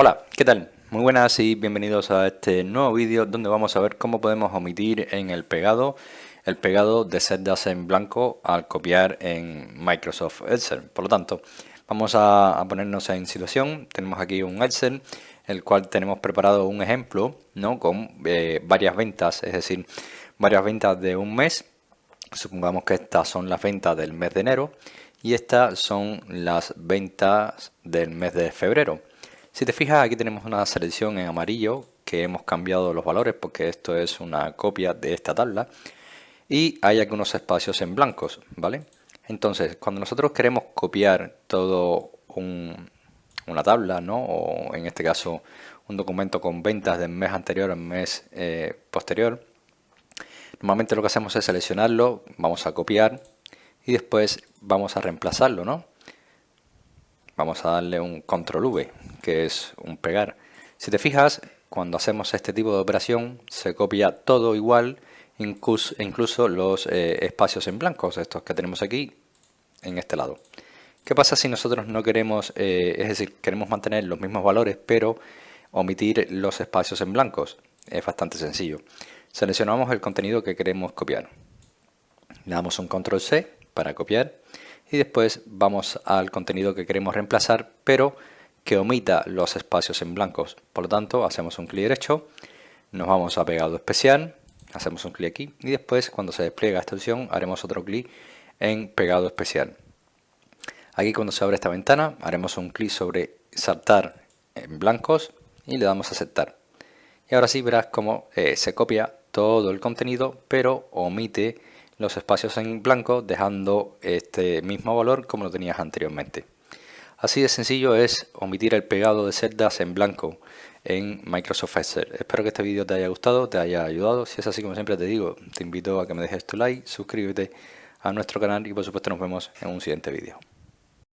Hola, ¿qué tal? Muy buenas y bienvenidos a este nuevo vídeo donde vamos a ver cómo podemos omitir en el pegado de celdas en blanco al copiar en Microsoft Excel. Por lo tanto, vamos a ponernos en situación. Tenemos aquí un Excel, el cual tenemos preparado un ejemplo, ¿no? Con varias ventas, es decir, varias ventas de un mes. Supongamos que estas son las ventas del mes de enero y estas son las ventas del mes de febrero. Si te fijas, aquí tenemos una selección en amarillo que hemos cambiado los valores porque esto es una copia de esta tabla y hay algunos espacios en blancos, ¿vale? Entonces, cuando nosotros queremos copiar todo una tabla, ¿no? O en este caso un documento con ventas del mes anterior al mes posterior, normalmente lo que hacemos es seleccionarlo, vamos a copiar y después vamos a reemplazarlo, ¿no? Vamos a darle un control V, que es un pegar. Si te fijas, cuando hacemos este tipo de operación, se copia todo igual, incluso los espacios en blancos, estos que tenemos aquí, en este lado. ¿Qué pasa si nosotros no queremos, es decir, queremos mantener los mismos valores, pero omitir los espacios en blancos? Es bastante sencillo. Seleccionamos el contenido que queremos copiar. Le damos un control C para copiar y después vamos al contenido que queremos reemplazar, pero que omita los espacios en blancos. Por lo tanto, hacemos un clic derecho, nos vamos a pegado especial, hacemos un clic aquí y después cuando se despliega esta opción haremos otro clic en pegado especial. Aquí cuando se abre esta ventana haremos un clic sobre saltar en blancos y le damos a aceptar. Y ahora sí verás cómo se copia todo el contenido, pero omite los espacios en blanco, dejando este mismo valor como lo tenías anteriormente. Así de sencillo es omitir el pegado de celdas en blanco en Microsoft Excel. Espero que este vídeo te haya gustado, te haya ayudado. Si es así, como siempre te digo, te invito a que me dejes tu like, suscríbete a nuestro canal y por supuesto nos vemos en un siguiente vídeo.